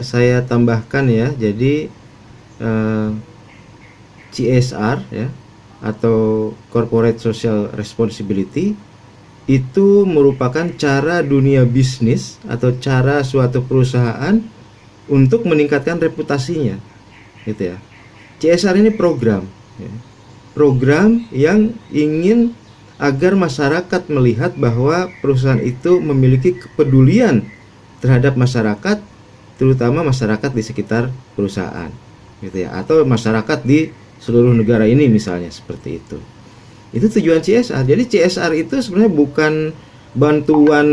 saya tambahkan ya. Jadi eh, CSR ya, atau Corporate Social Responsibility, itu merupakan cara dunia bisnis atau cara suatu perusahaan untuk meningkatkan reputasinya, gitu ya. CSR ini program ya. Program yang ingin agar masyarakat melihat bahwa perusahaan itu memiliki kepedulian terhadap masyarakat, terutama masyarakat di sekitar perusahaan, gitu ya, atau masyarakat di seluruh negara ini misalnya, seperti itu. Itu tujuan CSR. Jadi CSR itu sebenarnya bukan bantuan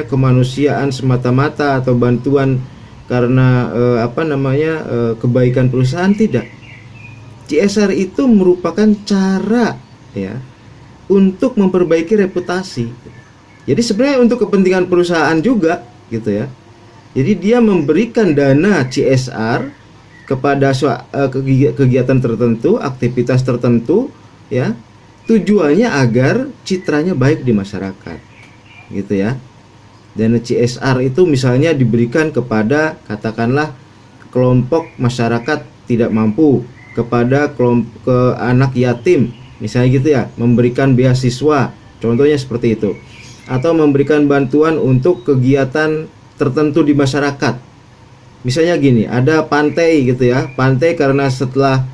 kemanusiaan semata-mata, atau bantuan karena kebaikan perusahaan, tidak. CSR itu merupakan cara ya untuk memperbaiki reputasi. Jadi sebenarnya untuk kepentingan perusahaan juga, gitu ya. Jadi dia memberikan dana CSR kepada kegiatan tertentu, aktivitas tertentu ya, tujuannya agar citranya baik di masyarakat, gitu ya. Dana CSR itu misalnya diberikan kepada, katakanlah, kelompok masyarakat tidak mampu, kepada kelompok anak yatim misalnya, gitu ya, memberikan beasiswa, contohnya seperti itu, atau memberikan bantuan untuk kegiatan tertentu di masyarakat. Misalnya gini, ada pantai gitu ya, pantai karena setelah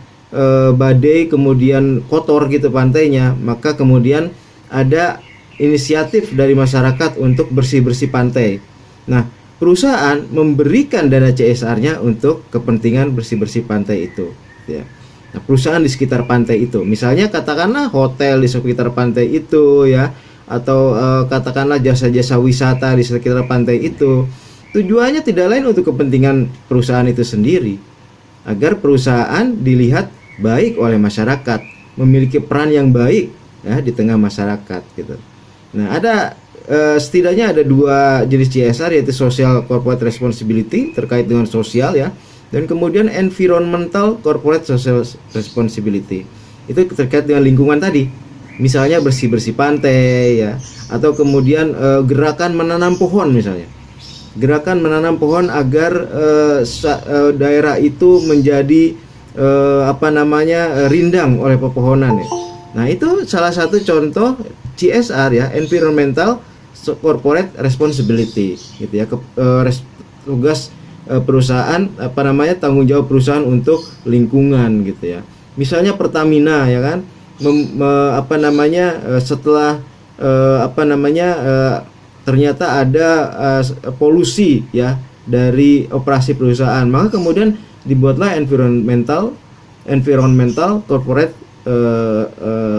badai kemudian kotor gitu pantainya, maka kemudian ada inisiatif dari masyarakat untuk bersih-bersih pantai. Nah, perusahaan memberikan dana CSR-nya untuk kepentingan bersih-bersih pantai itu ya. Nah, perusahaan di sekitar pantai itu, misalnya katakanlah hotel di sekitar pantai itu ya, atau katakanlah jasa-jasa wisata di sekitar pantai itu, tujuannya tidak lain untuk kepentingan perusahaan itu sendiri, agar perusahaan dilihat baik oleh masyarakat, memiliki peran yang baik ya di tengah masyarakat, gitu. Nah, ada setidaknya ada dua jenis CSR, yaitu Social Corporate Responsibility, terkait dengan sosial ya, dan kemudian Environmental Corporate Social Responsibility, itu terkait dengan lingkungan tadi, misalnya bersih-bersih pantai ya, atau kemudian gerakan menanam pohon misalnya. Gerakan menanam pohon agar daerah itu menjadi rindang oleh pepohonan ya. Nah, itu salah satu contoh CSR ya, Environmental Corporate Responsibility, gitu ya, tugas perusahaan, tanggung jawab perusahaan untuk lingkungan, gitu ya. Misalnya Pertamina ya kan, setelah ternyata ada polusi ya dari operasi perusahaan, maka kemudian dibuatlah environmental corporate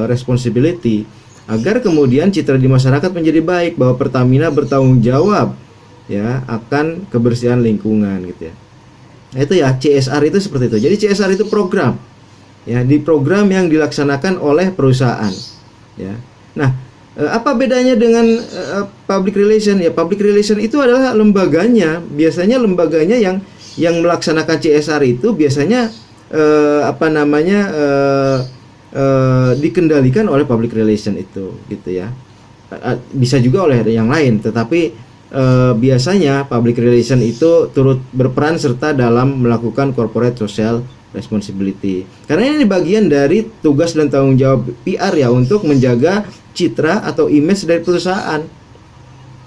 responsibility, agar kemudian citra di masyarakat menjadi baik, bahwa Pertamina bertanggung jawab ya akan kebersihan lingkungan, gitu ya. Nah, itu ya, CSR itu seperti itu. Jadi CSR itu program ya, di program yang dilaksanakan oleh perusahaan ya. Nah, apa bedanya dengan public relation ya? Public relation itu adalah lembaganya, biasanya lembaganya yang melaksanakan CSR itu biasanya dikendalikan oleh public relation itu, gitu ya. Bisa juga oleh yang lain, tetapi biasanya public relation itu turut berperan serta dalam melakukan corporate social responsibility, karena ini bagian dari tugas dan tanggung jawab PR ya, untuk menjaga citra atau image dari perusahaan,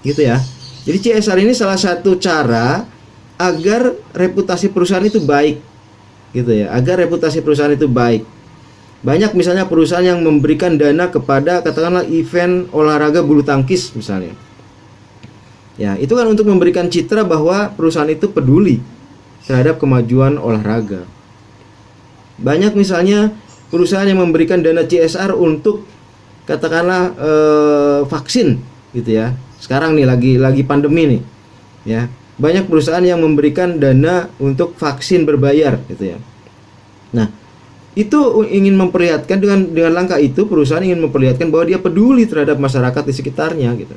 gitu ya. Jadi CSR ini salah satu cara agar reputasi perusahaan itu baik, gitu ya, agar reputasi perusahaan itu baik. Banyak misalnya perusahaan yang memberikan dana kepada, katakanlah, event olahraga bulu tangkis misalnya ya, itu kan untuk memberikan citra bahwa perusahaan itu peduli terhadap kemajuan olahraga. Banyak misalnya perusahaan yang memberikan dana CSR untuk, katakanlah, vaksin, gitu ya. Sekarang nih lagi pandemi nih ya, banyak perusahaan yang memberikan dana untuk vaksin berbayar, gitu ya. Nah, itu ingin memperlihatkan, dengan langkah itu perusahaan ingin memperlihatkan bahwa dia peduli terhadap masyarakat di sekitarnya, gitu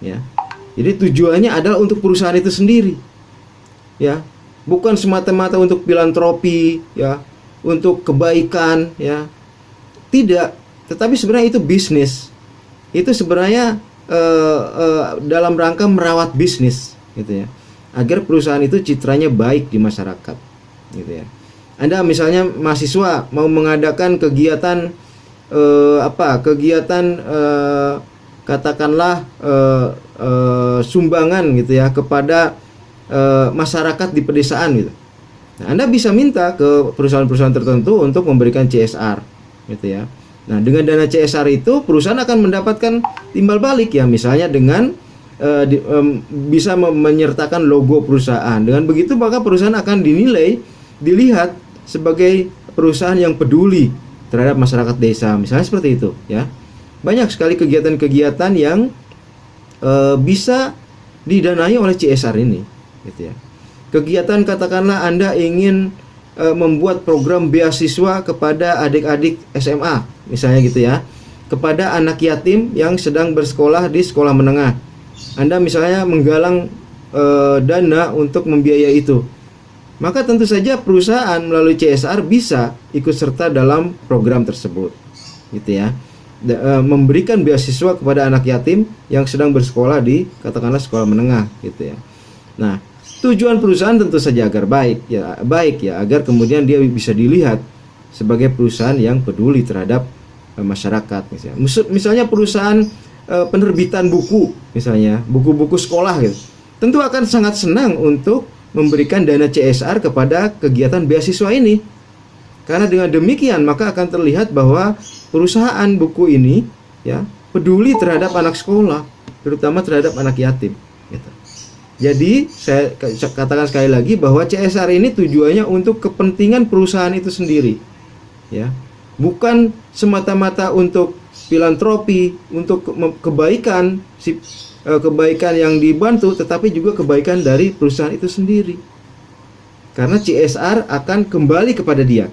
ya. Jadi tujuannya adalah untuk perusahaan itu sendiri ya, bukan semata-mata untuk filantropi ya, untuk kebaikan ya, tidak. Tetapi sebenarnya itu bisnis, itu sebenarnya dalam rangka merawat bisnis, gitu ya. agar perusahaan itu citranya baik di masyarakat, gitu ya. Anda misalnya mahasiswa mau mengadakan kegiatan katakanlah sumbangan gitu ya kepada masyarakat di pedesaan gitu. Nah, Anda bisa minta ke perusahaan-perusahaan tertentu untuk memberikan CSR gitu ya. Nah, dengan dana CSR itu perusahaan akan mendapatkan timbal balik ya, misalnya dengan bisa menyertakan logo perusahaan. Dengan begitu maka perusahaan akan dilihat sebagai perusahaan yang peduli terhadap masyarakat desa, misalnya seperti itu ya. Banyak sekali kegiatan-kegiatan yang bisa didanai oleh CSR ini gitu ya. Kegiatan katakanlah Anda ingin membuat program beasiswa kepada adik-adik SMA misalnya gitu ya, kepada anak yatim yang sedang bersekolah di sekolah menengah. Anda misalnya menggalang dana untuk membiayai itu, maka tentu saja perusahaan melalui CSR bisa ikut serta dalam program tersebut gitu ya. Memberikan beasiswa kepada anak yatim yang sedang bersekolah di katakanlah sekolah menengah gitu ya. Nah, tujuan perusahaan tentu saja agar baik ya, agar kemudian dia bisa dilihat sebagai perusahaan yang peduli terhadap masyarakat misalnya perusahaan penerbitan buku, misalnya buku-buku sekolah gitu, tentu akan sangat senang untuk memberikan dana CSR kepada kegiatan beasiswa ini, karena dengan demikian maka akan terlihat bahwa perusahaan buku ini ya peduli terhadap anak sekolah, terutama terhadap anak yatim gitu. Jadi saya katakan sekali lagi bahwa CSR ini tujuannya untuk kepentingan perusahaan itu sendiri ya, bukan semata-mata untuk filantropi, untuk kebaikan kebaikan yang dibantu, tetapi juga kebaikan dari perusahaan itu sendiri. Karena CSR akan kembali kepada dia,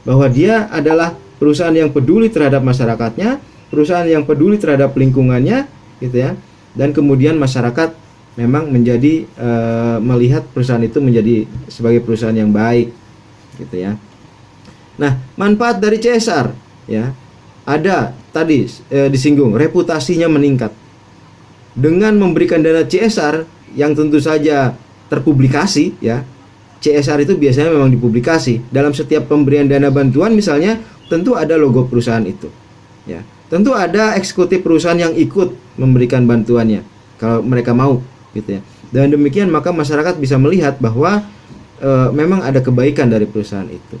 bahwa dia adalah perusahaan yang peduli terhadap masyarakatnya, perusahaan yang peduli terhadap lingkungannya gitu ya. Dan kemudian masyarakat memang menjadi melihat perusahaan itu menjadi sebagai perusahaan yang baik gitu ya. Nah, manfaat dari CSR ya, ada tadi disinggung, reputasinya meningkat. Dengan memberikan dana CSR yang tentu saja terpublikasi ya. CSR itu biasanya memang dipublikasi. Dalam setiap pemberian dana bantuan misalnya, tentu ada logo perusahaan itu ya. Tentu ada eksekutif perusahaan yang ikut memberikan bantuannya kalau mereka mau gitu ya. Dan demikian maka masyarakat bisa melihat bahwa memang ada kebaikan dari perusahaan itu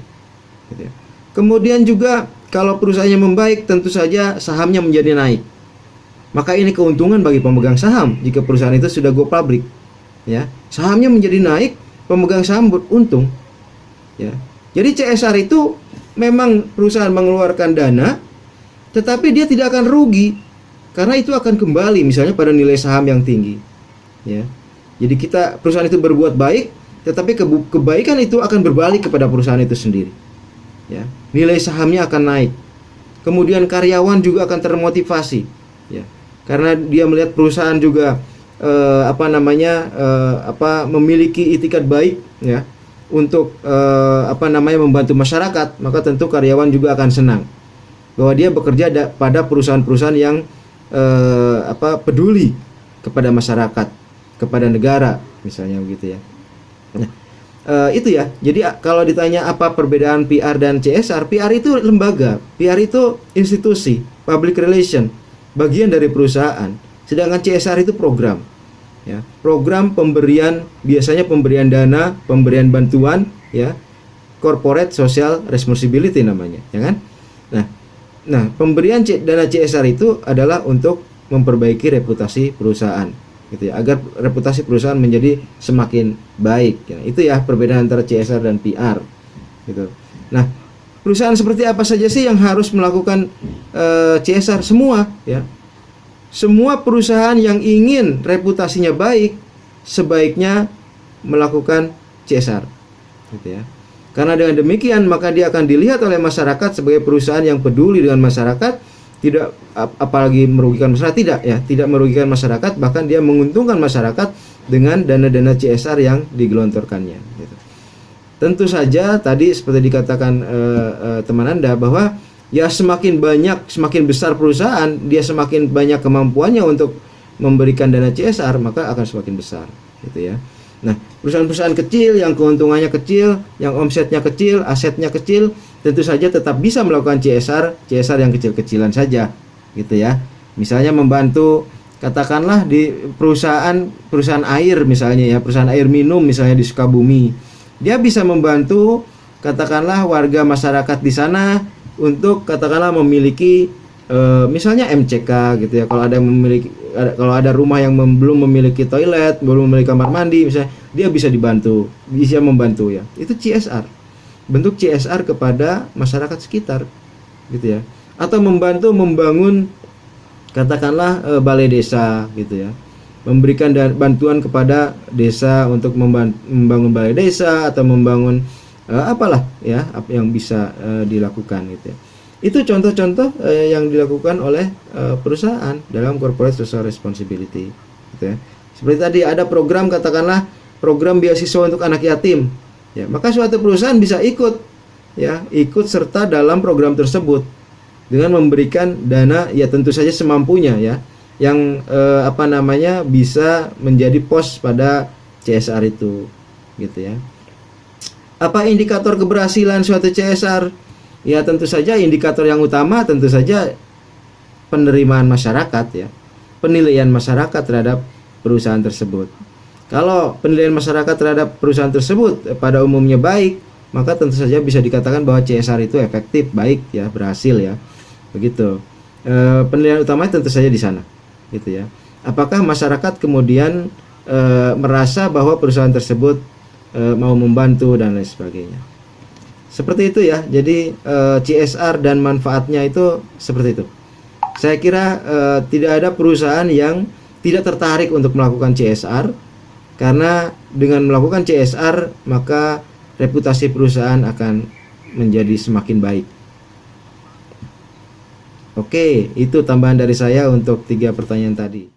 gitu ya. Kemudian juga kalau perusahaannya membaik, tentu saja sahamnya menjadi naik. Maka ini keuntungan bagi pemegang saham jika perusahaan itu sudah go public ya. Sahamnya menjadi naik, pemegang saham beruntung ya. Jadi CSR itu memang perusahaan mengeluarkan dana, tetapi dia tidak akan rugi karena itu akan kembali misalnya pada nilai saham yang tinggi ya. Jadi perusahaan itu berbuat baik, tetapi kebaikan itu akan berbalik kepada perusahaan itu sendiri ya. Nilai sahamnya akan naik, kemudian karyawan juga akan termotivasi ya, karena dia melihat perusahaan juga memiliki itikat baik ya untuk membantu masyarakat. Maka tentu karyawan juga akan senang bahwa dia bekerja pada perusahaan-perusahaan yang peduli kepada masyarakat, kepada negara misalnya begitu ya. Nah, itu ya. Jadi kalau ditanya apa perbedaan PR dan CSR, PR itu lembaga, PR itu institusi, public relation, bagian dari perusahaan. Sedangkan CSR itu program ya. Program pemberian, biasanya pemberian dana, pemberian bantuan ya. Corporate Social Responsibility namanya, ya kan? Nah, pemberian dana CSR itu adalah untuk memperbaiki reputasi perusahaan gitu ya, agar reputasi perusahaan menjadi semakin baik ya. Itu ya perbedaan antara CSR dan PR gitu. Nah, perusahaan seperti apa saja sih yang harus melakukan CSR? Semua ya. Semua perusahaan yang ingin reputasinya baik sebaiknya melakukan CSR gitu ya. Karena dengan demikian maka dia akan dilihat oleh masyarakat sebagai perusahaan yang peduli dengan masyarakat, tidak apalagi merugikan masyarakat, tidak merugikan masyarakat, bahkan dia menguntungkan masyarakat dengan dana-dana CSR yang digelontorkannya gitu. Tentu saja tadi seperti dikatakan teman Anda bahwa ya semakin besar perusahaan, dia semakin banyak kemampuannya untuk memberikan dana CSR, maka akan semakin besar gitu ya. Nah, perusahaan-perusahaan kecil yang keuntungannya kecil, yang omsetnya kecil, asetnya kecil, tentu saja tetap bisa melakukan CSR yang kecil-kecilan saja, gitu ya. Misalnya membantu, katakanlah di perusahaan air misalnya ya, perusahaan air minum misalnya di Sukabumi. Dia bisa membantu katakanlah warga masyarakat di sana untuk katakanlah memiliki misalnya MCK gitu ya. Kalau ada rumah yang belum memiliki toilet, belum memiliki kamar mandi misalnya, dia bisa membantu ya. Itu CSR. Bentuk CSR kepada masyarakat sekitar gitu ya. Atau membantu membangun katakanlah balai desa gitu ya. Memberikan bantuan kepada desa untuk membangun balai desa atau membangun apalah ya, apa yang bisa dilakukan gitu ya. Itu contoh-contoh yang dilakukan oleh perusahaan dalam corporate social responsibility gitu ya. Seperti tadi ada program, katakanlah program beasiswa untuk anak yatim ya, maka suatu perusahaan bisa ikut serta dalam program tersebut dengan memberikan dana ya tentu saja semampunya ya, yang bisa menjadi pos pada CSR itu gitu ya. Apa indikator keberhasilan suatu CSR? Ya tentu saja indikator yang utama tentu saja penerimaan masyarakat ya. Penilaian masyarakat terhadap perusahaan tersebut. Kalau penilaian masyarakat terhadap perusahaan tersebut pada umumnya baik, maka tentu saja bisa dikatakan bahwa CSR itu efektif, baik ya, berhasil ya. Begitu. Penilaian utamanya tentu saja di sana gitu ya. Apakah masyarakat kemudian merasa bahwa perusahaan tersebut mau membantu dan lain sebagainya. Seperti itu ya. Jadi CSR dan manfaatnya itu seperti itu. Saya kira tidak ada perusahaan yang tidak tertarik untuk melakukan CSR, karena dengan melakukan CSR maka reputasi perusahaan akan menjadi semakin baik. Oke, itu tambahan dari saya untuk 3 pertanyaan tadi.